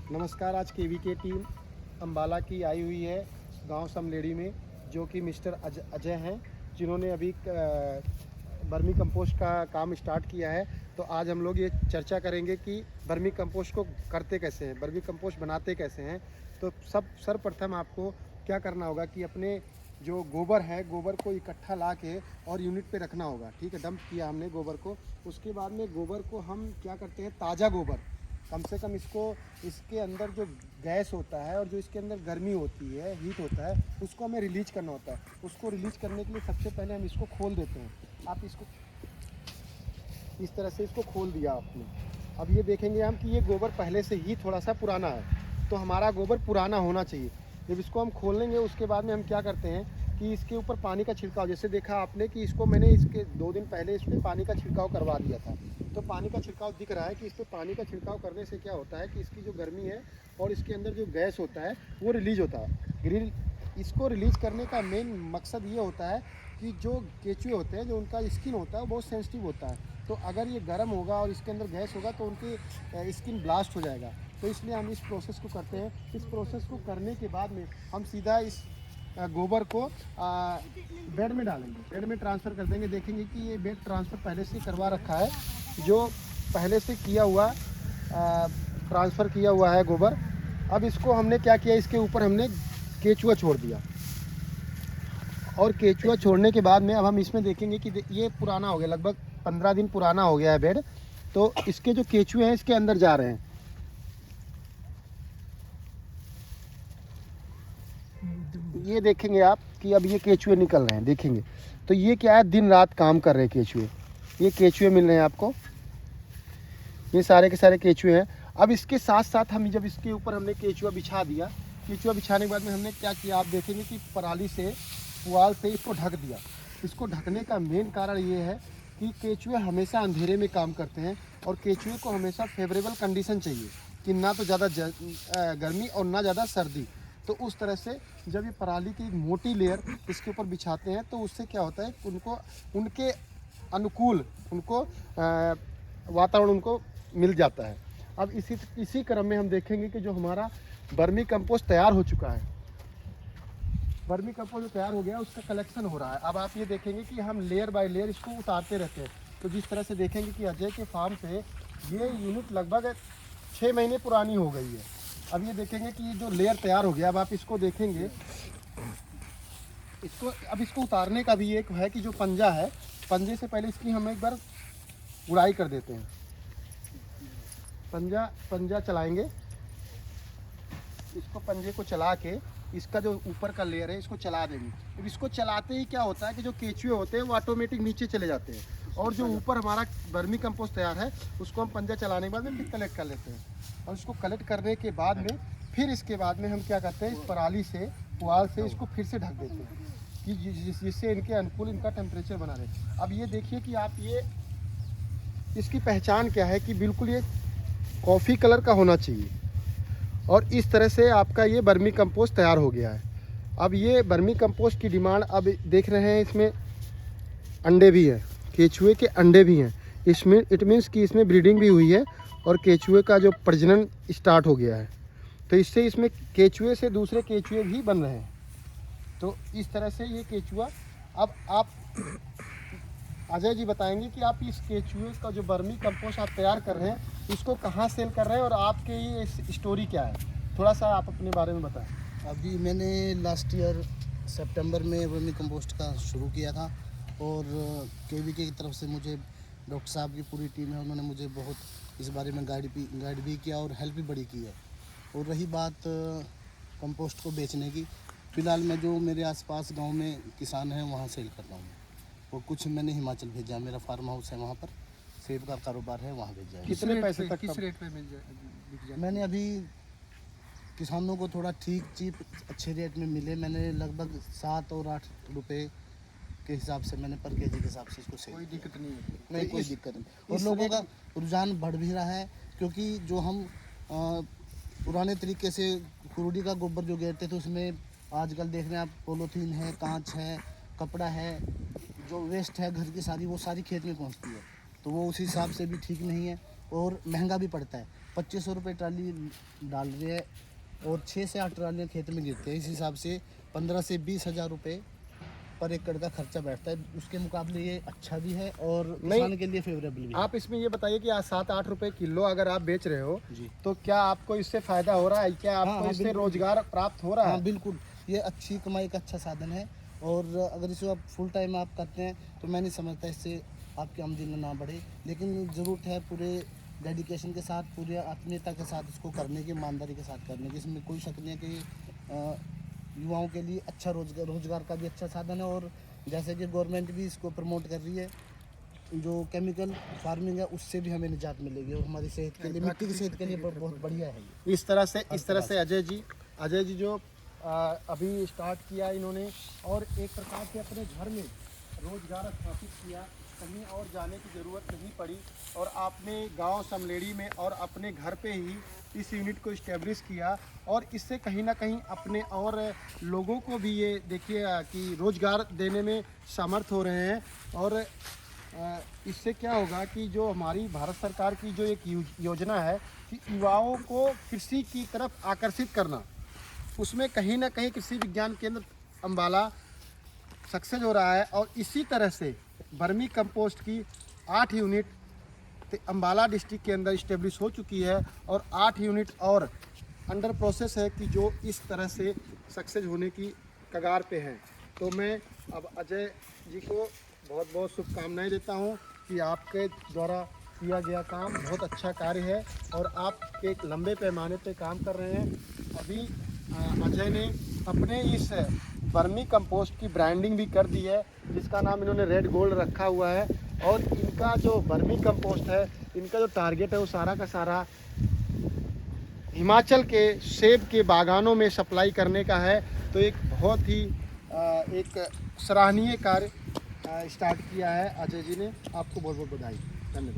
नमस्कार। आज KVK team Ambala की आई हुई है गांव समलेड़ी में, जो कि मिस्टर अजय हैं, जिन्होंने अभी बर्मी कंपोस्ट का काम स्टार्ट किया है। तो आज हम लोग ये चर्चा करेंगे कि बर्मी कंपोस्ट को करते कैसे हैं, बर्मी कंपोस्ट बनाते कैसे हैं। तो सर्वप्रथम आपको क्या करना होगा कि अपने जो गोबर है, गोबर को इकट्ठा ला के और यूनिट पे रखना होगा। ठीक है, डंप किया हमने गोबर को। उसके बाद में गोबर को हम क्या करते हैं, ताज़ा गोबर कम से कम इसके अंदर जो गैस होता है और जो इसके अंदर गर्मी होती है, हीट होता है, उसको हमें रिलीज करना होता है। उसको रिलीज करने के लिए सबसे पहले हम इसको खोल देते हैं। आप इसको इस तरह से इसको खोल दिया आपने। अब ये देखेंगे हम कि ये गोबर पहले से ही थोड़ा सा पुराना है, तो हमारा गोबर पुराना होना चाहिए। जब इसको हम खोल लेंगे उसके बाद में हम क्या करते हैं कि इसके ऊपर पानी का छिड़काव, जैसे देखा आपने कि इसको मैंने इसके 2 दिन पहले इस पर पानी का छिड़काव करवा दिया था। तो पानी का छिड़काव दिख रहा है कि इस पर पानी का छिड़काव करने से क्या होता है कि इसकी जो गर्मी है और इसके अंदर जो गैस होता है वो रिलीज होता है। इसको रिलीज करने का मेन मकसद ये होता है कि जो केचुए होते हैं, जो उनका स्किन होता है वो बहुत सेंसिटिव होता है। तो अगर ये गर्म होगा और इसके अंदर गैस होगा तो उनकी स्किन ब्लास्ट हो जाएगा। तो इसलिए हम इस प्रोसेस को करते हैं। इस प्रोसेस को करने के बाद में हम सीधा इस गोबर को बेड में डालेंगे, बेड में ट्रांसफ़र कर देंगे। देखेंगे कि ये बेड ट्रांसफ़र पहले से करवा रखा है, जो पहले से किया हुआ ट्रांसफ़र किया हुआ है गोबर। अब इसको हमने क्या किया, इसके ऊपर हमने केचुआ छोड़ दिया। और केचुआ छोड़ने के बाद में अब हम इसमें देखेंगे कि ये पुराना हो गया, लगभग 15 दिन पुराना हो गया है बेड। तो इसके जो केचुए हैं इसके अंदर जा रहे हैं। ये देखेंगे आप कि अब ये केचुए निकल रहे हैं, देखेंगे। तो ये क्या है, दिन रात काम कर रहे हैं केचुए। ये केचुए मिल रहे हैं आपको, ये सारे के सारे केचुए हैं। अब इसके साथ साथ हम जब इसके ऊपर हमने केचुआ बिछा दिया, केचुआ बिछाने के बाद में हमने क्या किया, आप देखेंगे कि पराली से, पुआल से इसको ढक दिया। इसको ढकने का मेन कारण ये है कि केचुए हमेशा अंधेरे में काम करते हैं और केचुए को हमेशा फेवरेबल कंडीशन चाहिए कि ना तो ज़्यादा गर्मी और ना ज़्यादा सर्दी। तो उस तरह से जब ये पराली की मोटी लेयर इसके ऊपर बिछाते हैं तो उससे क्या होता है, उनको उनके अनुकूल उनको वातावरण उनको मिल जाता है। अब इसी क्रम में हम देखेंगे कि जो हमारा बर्मी कंपोस्ट तैयार हो चुका है, बर्मी कंपोस्ट जो तैयार हो गया उसका कलेक्शन हो रहा है। अब आप ये देखेंगे कि हम लेयर बाय लेयर इसको उतारते रहते हैं। तो जिस तरह से देखेंगे कि अजय के फार्म पे ये यूनिट लगभग 6 महीने पुरानी हो गई है। अब ये देखेंगे कि ये जो लेयर तैयार हो गया, अब आप इसको देखेंगे, इसको उतारने का भी एक है कि जो पंजा है, पंजे से पहले इसकी हम एक बार गुड़ाई कर देते हैं। पंजा चलाएंगे, इसको पंजे को चला के इसका जो ऊपर का लेयर है इसको चला देंगे। अब इसको चलाते ही क्या होता है कि जो केचुए होते हैं वो ऑटोमेटिक नीचे चले जाते हैं और जो ऊपर हमारा बर्मी कंपोस्ट तैयार है उसको हम पंजा चलाने के बाद में फिर कलेक्ट कर लेते हैं। और इसको कलेक्ट करने के बाद में फिर इसके बाद में हम क्या करते हैं, इस पराली से, पुआल से इसको फिर से ढक देते हैं कि जिससे इनके अनुकूल इनका टेम्परेचर बना रहे। अब ये देखिए कि आप ये इसकी पहचान क्या है कि बिल्कुल ये कॉफ़ी कलर का होना चाहिए। और इस तरह से आपका ये बर्मी कंपोस्ट तैयार हो गया है। अब ये बर्मी कंपोस्ट की डिमांड, अब देख रहे हैं इसमें अंडे भी हैं, केचुए के अंडे भी हैं। इसमें इट मीन्स कि इसमें ब्रीडिंग भी हुई है और केचुए का जो प्रजनन स्टार्ट हो गया है। तो इससे इसमें केचुए से दूसरे केचुए भी बन रहे हैं। तो इस तरह से ये केचुआ, अब आप अजय जी बताएंगे कि आप इस केचुए का जो बर्मी कंपोस्ट आप तैयार कर रहे हैं इसको कहाँ सेल कर रहे हैं और आपके ये स्टोरी क्या है, थोड़ा सा आप अपने बारे में बताएं। अभी मैंने लास्ट ईयर सितंबर में वर्मी कंपोस्ट का शुरू किया था और केवीके की तरफ से मुझे डॉक्टर साहब की पूरी टीम है, उन्होंने मुझे बहुत इस बारे में गाइड भी किया और हेल्प भी बड़ी की है। और रही बात कंपोस्ट को बेचने की, फ़िलहाल मैं जो मेरे आसपास गांव में किसान हैं वहां सेल कर रहा हूँ और कुछ मैंने हिमाचल भेजा, मेरा फार्म हाउस है वहाँ पर, सेब का कारोबार है, वहाँ भेजा है। कितने पैसे तक, किस रेट पे मिल जाए? मैंने अभी किसानों को थोड़ा ठीक चीप अच्छे रेट में मिले, मैंने लगभग 7 और 8 रुपए के हिसाब से मैंने पर केजी के हिसाब से इसको सेल कोई दिक्कत नहीं है। नहीं, कोई दिक्कत नहीं। और लोगों का रुझान बढ़ भी रहा है क्योंकि जो हम पुराने तरीके से कुरुडी का गोबर जो गेरते थे उसमें आजकल देख रहे हैं आप, पॉलीथीन है, कांच है, कपड़ा है, जो वेस्ट है घर की सारी, वो सारी खेत में पहुंचती है। तो वो उस हिसाब से भी ठीक नहीं है और महंगा भी पड़ता है। 2500 रुपये ट्राली डाल रहे हैं और 6 से 8 ट्रालियाँ खेत में गिरते हैं। इस हिसाब से 15 से 20 हज़ार रुपये पर एकड़ का खर्चा बैठता है। उसके मुकाबले ये अच्छा भी है और किसान के लिए फेवरेबल भी है। आप इसमें ये बताइए कि आज 7-8 रुपए किलो अगर आप बेच रहे हो जी तो क्या आपको इससे फायदा हो रहा है? क्या आपको हाँ, इससे बिल्कुल। रोजगार प्राप्त हो रहा हाँ है? बिल्कुल, ये अच्छी कमाई का अच्छा साधन है और अगर इसे आप फुल टाइम आप करते हैं तो मैं नहीं समझता इससे आपकी आमदनी ना बढ़े, लेकिन ज़रूरत है पूरे डेडिकेशन के साथ, पूरे आत्मीयता के साथ इसको करने की, ईमानदारी के साथ करने की। इसमें कोई शक नहीं है कि युवाओं के लिए अच्छा रोजगार का भी अच्छा साधन है। और जैसे कि गवर्नमेंट भी इसको प्रमोट कर रही है, जो केमिकल फार्मिंग है उससे भी हमें निजात मिलेगी और हमारी सेहत के लिए, मिट्टी की सेहत के लिए बहुत बढ़िया है ये। इस तरह से अजय जी जो अभी स्टार्ट किया इन्होंने और एक प्रकार से अपने घर में रोजगार स्थापित किया, कहीं और जाने की ज़रूरत नहीं पड़ी और आपने गांव समलेड़ी में और अपने घर पे ही इस यूनिट को इस्टेब्लिश किया और इससे कहीं ना कहीं अपने और लोगों को भी ये देखिए कि रोज़गार देने में समर्थ हो रहे हैं। और इससे क्या होगा कि जो हमारी भारत सरकार की जो एक योजना है कि युवाओं को कृषि की तरफ आकर्षित करना, उसमें कहीं ना कहीं कृषि विज्ञान केंद्र अम्बाला सक्सेस हो रहा है। और इसी तरह से वर्मी कंपोस्ट की 8 यूनिट अम्बाला डिस्ट्रिक्ट के अंदर इस्टेब्लिश हो चुकी है और 8 यूनिट और अंडर प्रोसेस है कि जो इस तरह से सक्सेस होने की कगार पे हैं। तो मैं अब अजय जी को बहुत बहुत शुभकामनाएं देता हूं कि आपके द्वारा किया गया काम बहुत अच्छा कार्य है और आप एक लंबे पैमाने पे काम कर रहे हैं। अभी अजय ने अपने इस वर्मी कंपोस्ट की ब्रांडिंग भी कर दी है, जिसका नाम इन्होंने रेड गोल्ड रखा हुआ है। और इनका जो वर्मी कंपोस्ट है, इनका जो टारगेट है वो सारा का सारा हिमाचल के सेब के बागानों में सप्लाई करने का है। तो एक बहुत ही एक सराहनीय कार्य स्टार्ट किया है अजय जी ने। आपको बहुत बहुत बधाई। धन्यवाद।